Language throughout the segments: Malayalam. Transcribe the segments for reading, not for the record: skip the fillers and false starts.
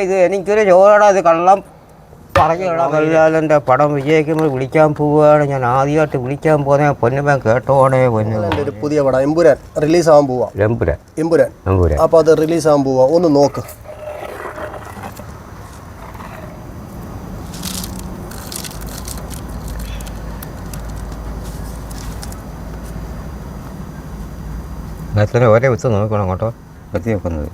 ഇത് എനിക്കൊരു ചോറടാ, ഇത് കള്ളം പറഞ്ഞിടാം. മോഹൻലാലിൻ്റെ പടം വിജയിക്കുമ്പോൾ വിളിക്കാൻ പോവുകയാണ്. ഞാൻ ആദ്യമായിട്ട് വിളിക്കാൻ പോന്നെ പൊന്നുമൻ കേട്ടോണേ. പൊന്നുമൻ്റെ ഒരു പുതിയ പടം എമ്പുരാൻ റിലീസ് ആകാൻ പോവാ. എമ്പുരാൻ. അപ്പോൾ അത് റിലീസ് ആകാൻ പോവാ. ഒന്ന് നോക്ക്. ഒരേ വിത്ത് നോക്കണം കേട്ടോ. എത്തി വെക്കുന്നത്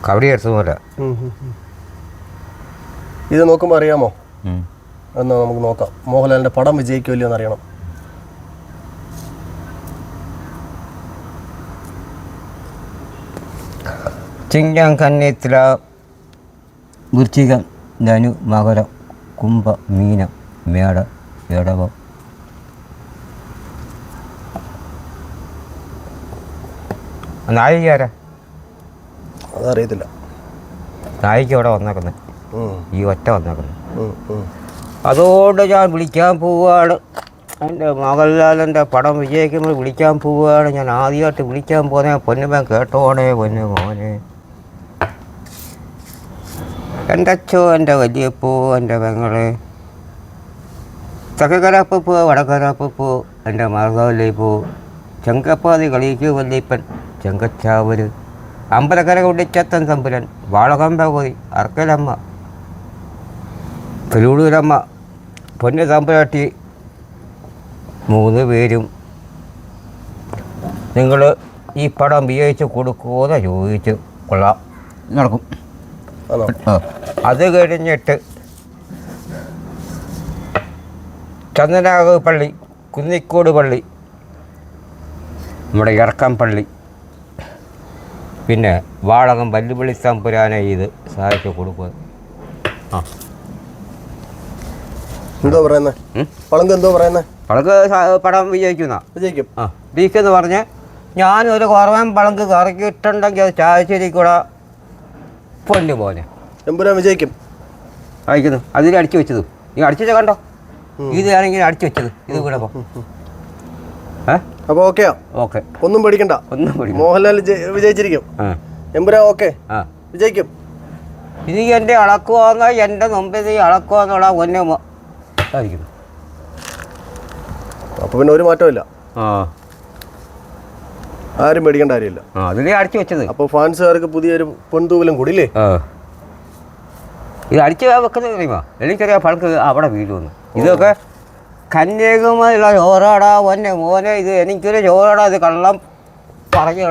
കബഡി എടുത്ത പോലെ. ഇത് നോക്കുമ്പോൾ അറിയാമോ? എന്നാ നമുക്ക് നോക്കാം. മോഹൻലാലിൻ്റെ പടം വിജയിക്കുമല്ലോ എന്നറിയണം. ചിങ്ങം കന്നിത്തില വൃശ്ചികം ധനു മകരം കുംഭ മീനം മേട ഇടവം. നായിക ആരാ? അതറിയത്തില്ല. നായിക ഇവിടെ വന്നേക്കുന്നത്, ഈ ഒറ്റ വന്നേക്കുന്നത്. അതുകൊണ്ട് ഞാൻ വിളിക്കാൻ പോവുകയാണ്. എൻ്റെ മോഹൻലാലിൻ്റെ പടം വിജയിക്കുമ്പോൾ വിളിക്കാൻ പോവുകയാണ്. ഞാൻ ആദ്യമായിട്ട് വിളിക്കാൻ പോന്നെ പൊന്നുമൻ കേട്ടോണേ പൊന്നു മോനെ. എൻ്റെ അച്ഛോ, എൻ്റെ വലിയപ്പോ, എൻ്റെ പെങ്ങളെ, തെക്കക്കരപ്പൂ വടക്കരപ്പൂ, എൻ്റെ മാർഗവല്ലിപ്പൂ, ചെങ്കപ്പാതി കളിക്കു വല്ലിപ്പൻ, ചെങ്കച്ചാവര്, അമ്പലക്കര കുട്ടിച്ചത്തൻ തമ്പുരൻ, വാളകമ്പകുതി, അർക്കലമ്മ, തിരുവള്ളൂരമ്മ, പൊന്നു തമ്പുരാട്ടി, 3 പേരും നിങ്ങൾ ഈ പടം വിജയിച്ച് കൊടുക്കുമോന്ന് ചോദിച്ചു. കൊള്ളാം, നടക്കും. അത് കഴിഞ്ഞിട്ട് ചന്ദനാഗ് പള്ളി, കുന്നിക്കോട് പള്ളി, നമ്മുടെ ഇറക്കം പള്ളി, പിന്നെ വാളകം വല്ലുവിളി തമ്പുരാനെ ഇത് സഹായിച്ചു കൊടുക്കുക. എന്തോ പറയുന്നത്? പളങ്ക് എന്തോ പറയുന്നത്? പളങ്ക് പടം വിജയിക്കുന്ന വിജയിക്കും. ബീക്കെന്ന് പറഞ്ഞ് ഞാനൊരു കുറവൻ പളങ്ക് കറക്കിയിട്ടുണ്ടെങ്കിൽ അത് ചായശ്ശേരിക്കൂടെ പൊന്നു പോലെ എമ്പുരാൻ വിജയിക്കും. അയക്കുന്നു. അതിൽ അടിച്ചു വെച്ചത് നീ അടിച്ചു കണ്ടോ? ഇതാണെങ്കിൽ അടിച്ചു വെച്ചത് ഇത് കൂടെ. അപ്പോൾ ഓക്കെയാ? ഓക്കെ, ഒന്നും പേടിക്കണ്ട. മോഹൻലാൽ വിജയിച്ചിരിക്കും. എമ്പുരാൻ ഓക്കെ വിജയിക്കും. ഇത് എൻ്റെ അളക്കുവാന്ന്, എൻ്റെ മുമ്പിൽ നീ അളക്കുവാന്നുള്ള ഒന്നെ ആയിരിക്കുന്നു. അപ്പോൾ പിന്നെ ഒരു മാറ്റമില്ല. ആരും പേടിക്കേണ്ട കാര്യമില്ല. അതിലേ അടിച്ചു വെച്ചത്. അപ്പോൾ ഫാൻസുകാർക്ക് പുതിയൊരു പൊൻതൂവലും കൂടിയില്ലേ? ഇത് അടിച്ചു വെക്കുന്നത് അറിയുമോ? എനിക്കറിയാം പൾക്ക് അവിടെ വീഴുമെന്ന്. ഇതൊക്കെ കന്യാകുമാരിയുള്ള ചോറാടാ ഒന്നെ മോനെ, ഇത് എനിക്കൊരു ചോറാടാ, ഇത് കള്ളം പറഞ്ഞു